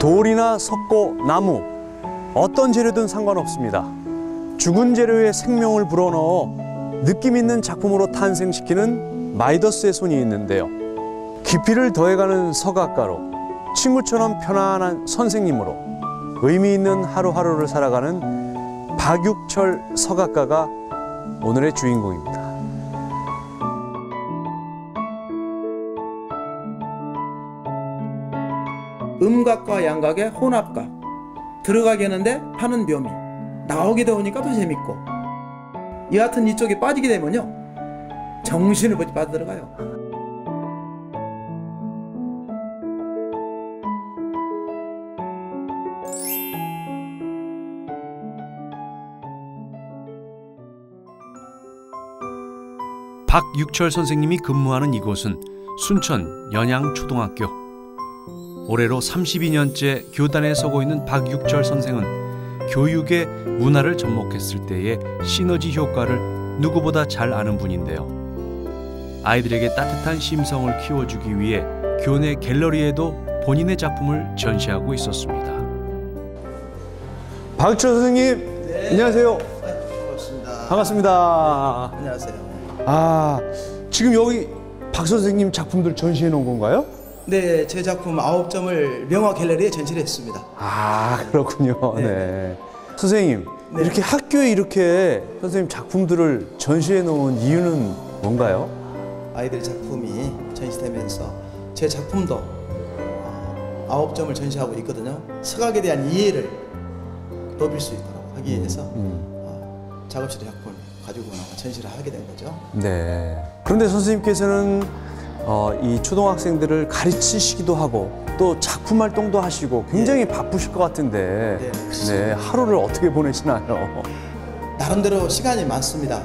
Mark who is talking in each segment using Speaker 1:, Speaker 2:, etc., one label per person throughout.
Speaker 1: 돌이나 석고, 나무 어떤 재료든 상관없습니다. 죽은 재료에 생명을 불어넣어 느낌 있는 작품으로 탄생시키는 마이더스의 손이 있는데요. 깊이를 더해가는 서각가로, 친구처럼 편안한 선생님으로 의미 있는 하루하루를 살아가는 박육철 서각가가 오늘의 주인공입니다.
Speaker 2: 음각과 양각의 혼합각, 들어가겠는데 파는 묘미, 나오게 되니까 더 재밌고, 여하튼 이쪽에 빠지게 되면요 정신을 못 빠져들어가요.
Speaker 3: 박육철 선생님이 근무하는 이곳은 순천 연양초등학교. 올해로 32년째 교단에 서고 있는 박육철 선생은 교육의 문화를 접목했을 때의 시너지 효과를 누구보다 잘 아는 분인데요. 아이들에게 따뜻한 심성을 키워주기 위해 교내 갤러리에도 본인의 작품을 전시하고 있었습니다.
Speaker 1: 박육철 선생님,
Speaker 2: 네.
Speaker 1: 안녕하세요.
Speaker 2: 반갑습니다.
Speaker 1: 반갑습니다.
Speaker 2: 안녕하세요.
Speaker 1: 지금 여기 박 선생님 작품들 전시해 놓은 건가요?
Speaker 2: 네, 제 작품 9점을 명화 갤러리에 전시를 했습니다.
Speaker 1: 그렇군요.
Speaker 2: 네.
Speaker 1: 네. 선생님,
Speaker 2: 네.
Speaker 1: 이렇게 학교에 이렇게 선생님 작품들을 전시해 놓은 이유는 뭔가요?
Speaker 2: 아이들 작품이 전시되면서 제 작품도 9점을 전시하고 있거든요. 서각에 대한 이해를 높일 수 있도록 하기 위해서 작업실의 작품을 가지고 나와 전시를 하게 된 거죠.
Speaker 1: 네. 그런데 선생님께서는 이 초등학생들을 가르치시기도 하고 또 작품 활동도 하시고 굉장히 바쁘실 것 같은데 네, 하루를 어떻게 보내시나요?
Speaker 2: 나름대로 시간이 많습니다.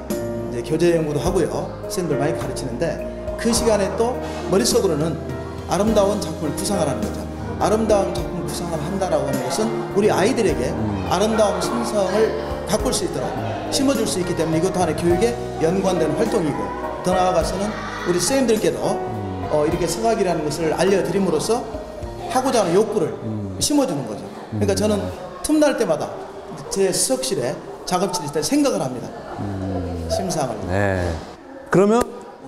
Speaker 2: 이제 교재 연구도 하고요. 선생님들 많이 가르치는데 그 시간에 또 머릿속으로는 아름다운 작품을 구상하라는 거죠. 아름다운 작품 구상을 한다라고 하는 것은 우리 아이들에게 아름다운 심성을 가꿀 수 있도록 심어줄 수 있기 때문에 이것도 하나의 교육에 연관된 활동이고, 더 나아가서는 우리 선생님들께도 이렇게 서각이라는 것을 알려드림으로써 하고자 하는 욕구를 심어주는 거죠. 그러니까 저는 틈날 때마다 제 수석실에 작업실에 있을 때 생각을 합니다. 심상을.
Speaker 1: 네. 그러면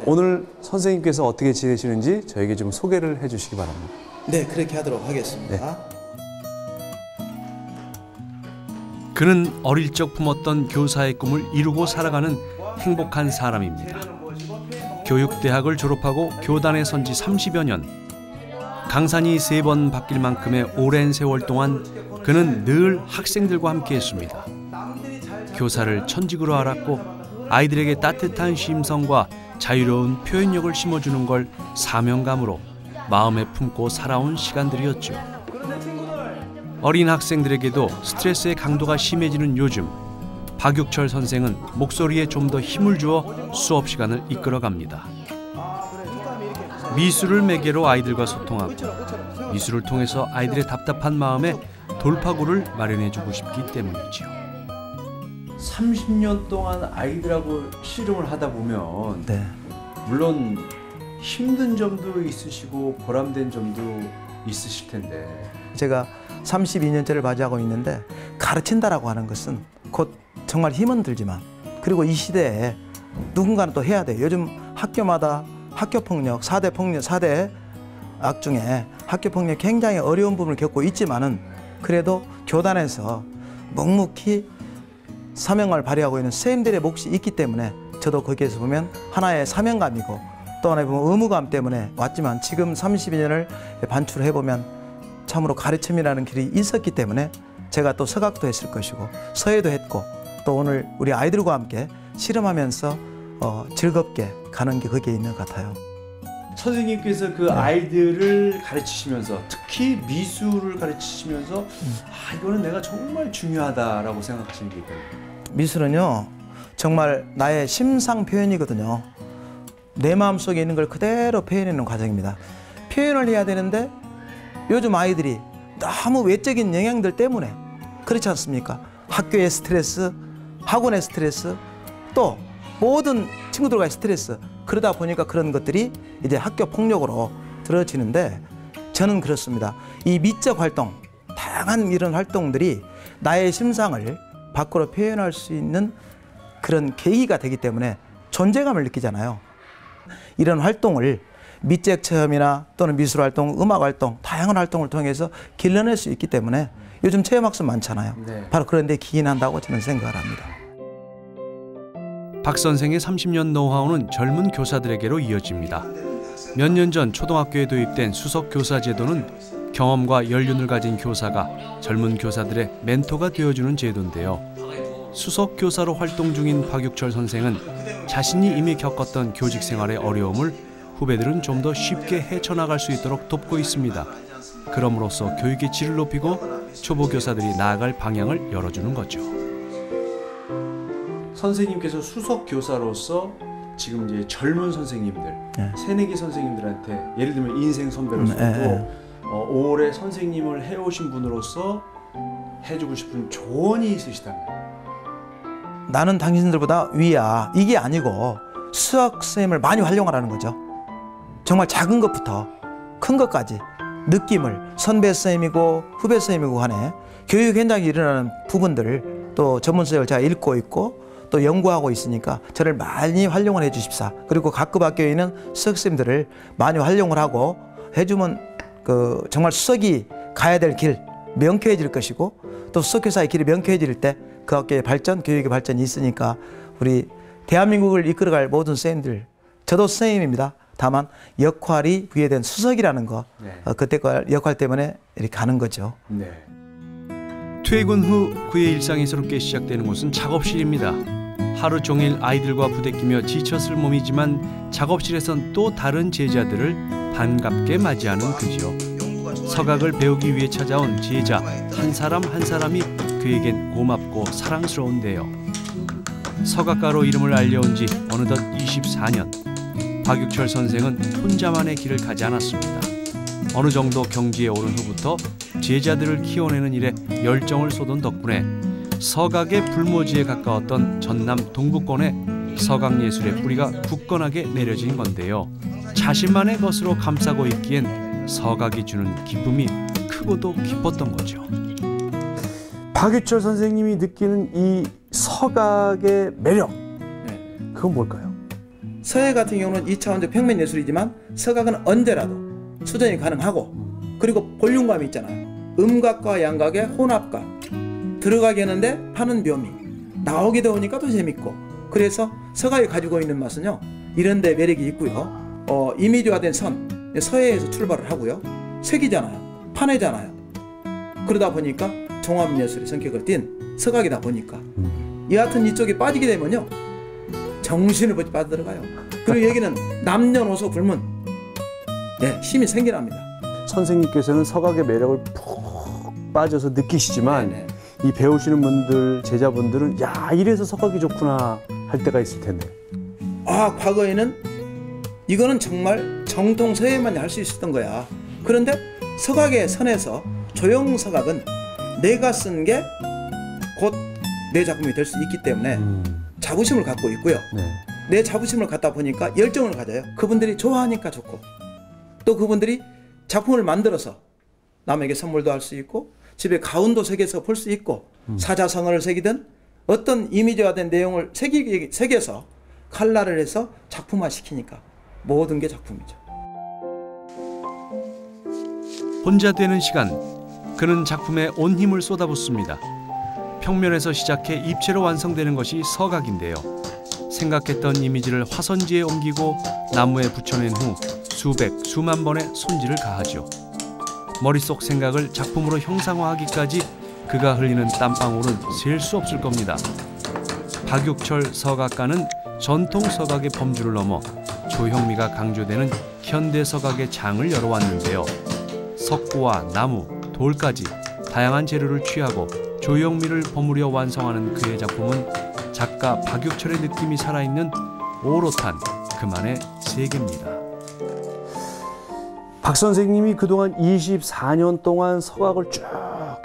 Speaker 1: 오늘 선생님께서 어떻게 지내시는지 저에게 좀 소개를 해주시기 바랍니다.
Speaker 2: 네, 그렇게 하도록 하겠습니다.
Speaker 3: 그는 어릴 적 품었던 교사의 꿈을 이루고 살아가는 행복한 사람입니다. 교육대학을 졸업하고 교단에 선 지 30여 년. 강산이 3번 바뀔 만큼의 오랜 세월 동안 그는 늘 학생들과 함께했습니다. 교사를 천직으로 알았고 아이들에게 따뜻한 심성과 자유로운 표현력을 심어주는 걸 사명감으로 마음에 품고 살아온 시간들이었죠. 어린 학생들에게도 스트레스의 강도가 심해지는 요즘, 박육철 선생은 목소리에 좀 더 힘을 주어 수업 시간을 이끌어갑니다. 미술을 매개로 아이들과 소통하고 미술을 통해서 아이들의 답답한 마음에 돌파구를 마련해주고 싶기 때문이지요.
Speaker 1: 30년 동안 아이들하고 씨름을 하다 보면
Speaker 2: 네.
Speaker 1: 물론 힘든 점도 있으시고 보람된 점도 있으실 텐데
Speaker 2: 제가 32년째를 맞이하고 있는데, 가르친다라고 하는 것은 곧 정말 힘은 들지만, 그리고 이 시대에 누군가는 또 해야 돼요. 요즘 학교마다 학교폭력, 4대 폭력, 4대 악 중에 학교폭력 굉장히 어려운 부분을 겪고 있지만은 그래도 교단에서 묵묵히 사명을 발휘하고 있는 선생님들의 몫이 있기 때문에 저도 거기에서 보면 하나의 사명감이고 또 하나의 보면 의무감 때문에 왔지만, 지금 32년을 반출해보면 참으로 가르침이라는 길이 있었기 때문에 제가 또 서각도 했을 것이고 서예도 했고 또 오늘 우리 아이들과 함께 실험하면서 즐겁게 가는 게 거기에 있는 것 같아요.
Speaker 1: 선생님께서 그 아이들을 가르치시면서 특히 미술을 가르치시면서 이거는 내가 정말 중요하다라고 생각하시는 게 있거든요.
Speaker 2: 미술은요 정말 나의 심상 표현이거든요. 내 마음속에 있는 걸 그대로 표현하는 과정입니다. 표현을 해야 되는데 요즘 아이들이 너무 외적인 영향들 때문에 그렇지 않습니까? 학교의 스트레스, 학원의 스트레스, 또 모든 친구들과의 스트레스, 그러다 보니까 그런 것들이 이제 학교 폭력으로 들어지는데, 저는 그렇습니다. 이 미적 활동, 다양한 이런 활동들이 나의 심상을 밖으로 표현할 수 있는 그런 계기가 되기 때문에 존재감을 느끼잖아요. 이런 활동을 밑적 체험이나 또는 미술 활동, 음악 활동, 다양한 활동을 통해서 길러낼 수 있기 때문에 요즘 체험학습 많잖아요.
Speaker 1: 네.
Speaker 2: 바로 그런 데 기인한다고 저는 생각을 합니다.
Speaker 3: 박 선생의 30년 노하우는 젊은 교사들에게로 이어집니다. 몇 년 전 초등학교에 도입된 수석 교사 제도는 경험과 연륜을 가진 교사가 젊은 교사들의 멘토가 되어주는 제도인데요. 수석 교사로 활동 중인 박육철 선생은 자신이 이미 겪었던 교직 생활의 어려움을 후배들은 좀 더 쉽게 헤쳐나갈 수 있도록 돕고 있습니다. 그럼으로써 교육의 질을 높이고 초보 교사들이 나아갈 방향을 열어주는 거죠.
Speaker 1: 선생님께서 수석 교사로서 지금 이제 젊은 선생님들,
Speaker 2: 네.
Speaker 1: 새내기 선생님들한테 예를 들면 인생 선배로서도 오래 선생님을 해오신 분으로서 해주고 싶은 조언이 있으시다면?
Speaker 2: 나는 당신들보다 위야. 이게 아니고 수학 선생님을 많이 활용하라는 거죠. 정말 작은 것부터 큰 것까지 느낌을 선배 선생님이고 후배 선생님이고 간에 교육 현장에 일어나는 부분들을 또 전문 서적을 제가 읽고 있고 또 연구하고 있으니까 저를 많이 활용을 해 주십사. 그리고 각급 학교에 있는 수석 선생님들을 많이 활용을 하고 해주면 그 정말 수석이 가야 될 길 명쾌해질 것이고 또 수석 교사의 길이 명쾌해질 때 그 학교의 발전, 교육의 발전이 있으니까 우리 대한민국을 이끌어갈 모든 선생님들, 저도 선생님입니다. 다만 역할이 부여된 수석이라는 거, 그때 역할 때문에 이렇게 가는 거죠.
Speaker 1: 네.
Speaker 3: 퇴근 후 그의 일상이 새롭게 시작되는 곳은 작업실입니다. 하루 종일 아이들과 부대끼며 지쳤을 몸이지만 작업실에선 또 다른 제자들을 반갑게 맞이하는 그지요. 서각을 배우기 위해 찾아온 제자 한 사람 한 사람이 그에겐 고맙고 사랑스러운데요. 서각가로 이름을 알려온 지 어느덧 24년. 박육철 선생은 혼자만의 길을 가지 않았습니다. 어느 정도 경지에 오른 후부터 제자들을 키워내는 일에 열정을 쏟은 덕분에 서각의 불모지에 가까웠던 전남 동부권에 서각예술의 뿌리가 굳건하게 내려진 건데요. 자신만의 것으로 감싸고 있기엔 서각이 주는 기쁨이 크고도 깊었던 거죠.
Speaker 1: 박유철 선생님이 느끼는 이 서각의 매력, 그건 뭘까요?
Speaker 2: 서예 같은 경우는 2차원적 평면 예술이지만 서각은 언제라도 수정이 가능하고 그리고 볼륨감이 있잖아요. 음각과 양각의 혼합감, 들어가게 하는데 파는 묘미, 나오게 되오니까 더 재밌고, 그래서 서각이 가지고 있는 맛은요 이런 데 매력이 있고요. 이미지화된 선, 서예에서 출발을 하고요. 색이잖아요, 판회잖아요. 그러다 보니까 종합예술의 성격을 띤 서각이다 보니까 여하튼 이쪽에 빠지게 되면요 정신을 버리 빠져들어가요. 그리고 여기는 남녀노소 불문 힘이 생겨납니다.
Speaker 1: 선생님께서는 서각의 매력을 푹 빠져서 느끼시지만 이 배우시는 분들, 제자분들은 야, 이래서 서각이 좋구나 할 때가 있을 텐데.
Speaker 2: 아, 과거에는 이거는 정말 정통 서예만 할 수 있었던 거야. 그런데 서각의 선에서 조형 서각은 내가 쓴 게 곧 내 작품이 될 수 있기 때문에 자부심을 갖고 있고요. 내 자부심을 갖다 보니까 열정을 가져요. 그분들이 좋아하니까 좋고, 또 그분들이 작품을 만들어서 남에게 선물도 할 수 있고, 집에 가운도 새겨서 볼 수 있고, 사자성어를 새기든 어떤 이미지화된 내용을 새겨서 칼라를 해서 작품화 시키니까 모든 게 작품이죠.
Speaker 3: 혼자 되는 시간, 그는 작품에 온 힘을 쏟아붓습니다. 평면에서 시작해 입체로 완성되는 것이 서각인데요. 생각했던 이미지를 화선지에 옮기고 나무에 붙여낸 후 수백, 수만 번의 손질을 가하죠. 머릿속 생각을 작품으로 형상화하기까지 그가 흘리는 땀방울은 셀 수 없을 겁니다. 박육철 서각가는 전통 서각의 범주를 넘어 조형미가 강조되는 현대 서각의 장을 열어왔는데요. 석고와 나무, 돌까지 다양한 재료를 취하고 조형미를 버무려 완성하는 그의 작품은 작가 박육철의 느낌이 살아있는 오롯한 그만의 세계입니다.
Speaker 1: 박 선생님이 그동안 24년 동안 서각을 쭉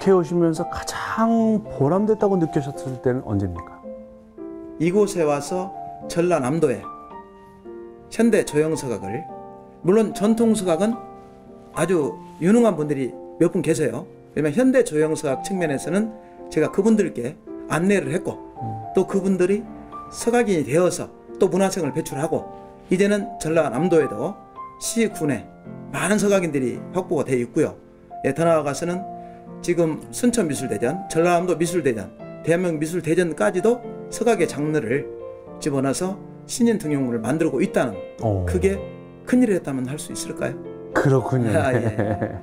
Speaker 1: 해오시면서 가장 보람됐다고 느끼셨을 때는 언제입니까?
Speaker 2: 이곳에 와서 전라남도에 현대 조형 서각을, 물론 전통 서각은 아주 유능한 분들이 몇 분 계세요. 왜냐면 현대 조형서학 측면에서는 제가 그분들께 안내를 했고 또 그분들이 서각인이 되어서 또 문화성을 배출하고 이제는 전라남도에도 시, 군에 많은 서각인들이 확보가 되어 있고요. 예, 더 나아가서는 지금 순천미술대전, 전라남도 미술대전, 대한민국 미술대전까지도 서각의 장르를 집어넣어서 신인 등용물을 만들고 있다는 그게 큰일을 했다면 할 수 있을까요?
Speaker 1: 그렇군요.
Speaker 2: 아, 예.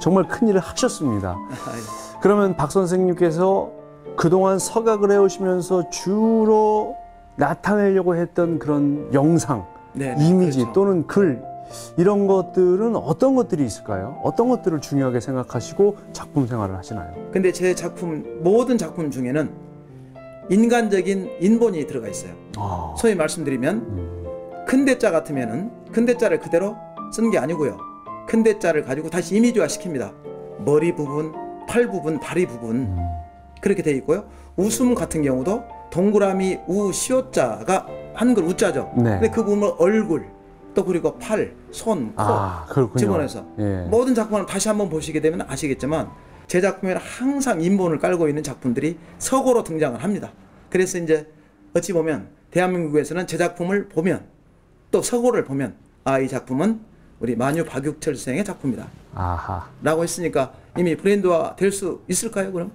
Speaker 1: 정말 큰일을 하셨습니다.
Speaker 2: 예.
Speaker 1: 그러면 박 선생님께서 그동안 서각을 해오시면서 주로 나타내려고 했던 그런 영상,
Speaker 2: 네,
Speaker 1: 이미지
Speaker 2: 그렇죠.
Speaker 1: 또는 글 이런 것들은 어떤 것들이 있을까요? 어떤 것들을 중요하게 생각하시고 작품 생활을 하시나요?
Speaker 2: 근데 제 작품, 모든 작품 중에는 인간적인 인본이 들어가 있어요. 소위 말씀드리면 큰 대자 같으면은 큰 대자를 그대로 쓴 게 아니고요. 큰 대자를 가지고 다시 이미지화 시킵니다. 머리 부분, 팔 부분, 다리 부분 그렇게 돼 있고요. 웃음 같은 경우도 동그라미 우 시오자가 한글 우자죠.
Speaker 1: 네.
Speaker 2: 근데 그 부분은 얼굴 또 그리고 팔, 손, 코
Speaker 1: 그렇군요.
Speaker 2: 집어넣어서
Speaker 1: 예.
Speaker 2: 모든 작품을 다시 한번 보시게 되면 아시겠지만 제 작품에는 항상 인본을 깔고 있는 작품들이 서고로 등장을 합니다. 그래서 이제 어찌 보면 대한민국에서는 제 작품을 보면 또 서고를 보면 이 작품은 우리 만유 박육철 선생의 작품이다 라고 했으니까 이미 브랜드화 될 수 있을까요 그럼?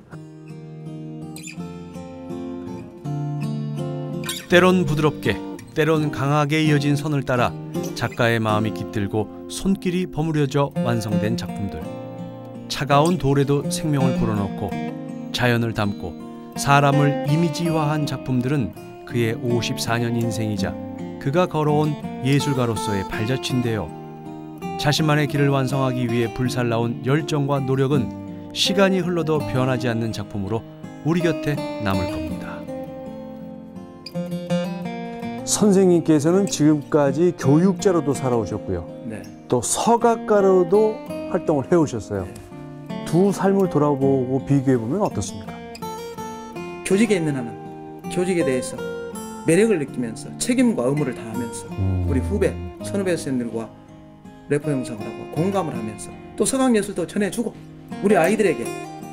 Speaker 3: 때론 부드럽게 때론 강하게 이어진 선을 따라 작가의 마음이 깃들고 손길이 버무려져 완성된 작품들. 차가운 돌에도 생명을 불어넣고 자연을 담고 사람을 이미지화한 작품들은 그의 54년 인생이자 그가 걸어온 예술가로서의 발자취인데요. 자신만의 길을 완성하기 위해 불살라온 열정과 노력은 시간이 흘러도 변하지 않는 작품으로 우리 곁에 남을 겁니다.
Speaker 1: 선생님께서는 지금까지 교육자로도 살아오셨고요.
Speaker 2: 네.
Speaker 1: 또 서각가로도 활동을 해오셨어요. 두 삶을 돌아보고 비교해보면 어떻습니까?
Speaker 2: 교직에 있는 한은 교직에 대해서 매력을 느끼면서 책임과 의무를 다하면서 우리 후배, 선후배 선생님들과 래퍼 형성을 하고 공감을 하면서 또 서각예술도 전해주고 우리 아이들에게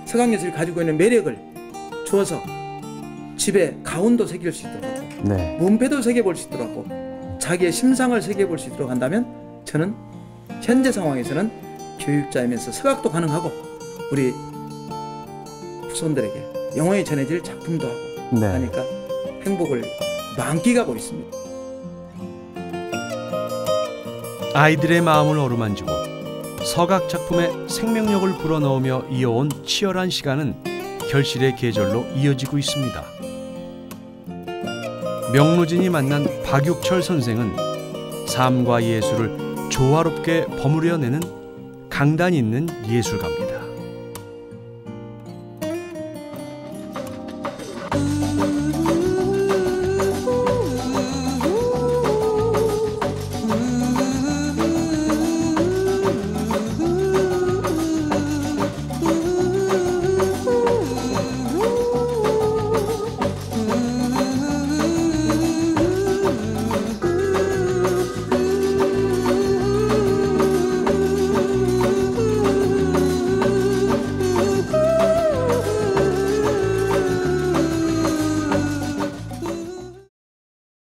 Speaker 2: 서각예술이 가지고 있는 매력을 주어서 집에 가운도 새길 수 있도록 하고
Speaker 1: 네.
Speaker 2: 문패도 새겨볼 수 있도록 하고 자기의 심상을 새겨볼 수 있도록 한다면 저는 현재 상황에서는 교육자이면서 서각도 가능하고 우리 후손들에게 영원히 전해질 작품도 하고
Speaker 1: 네.
Speaker 2: 하니까 행복을 만끽하고 있습니다.
Speaker 3: 아이들의 마음을 어루만지고 서각 작품에 생명력을 불어넣으며 이어온 치열한 시간은 결실의 계절로 이어지고 있습니다. 명로진이 만난 박육철 선생은 삶과 예술을 조화롭게 버무려내는 강단 있는 예술가입니다.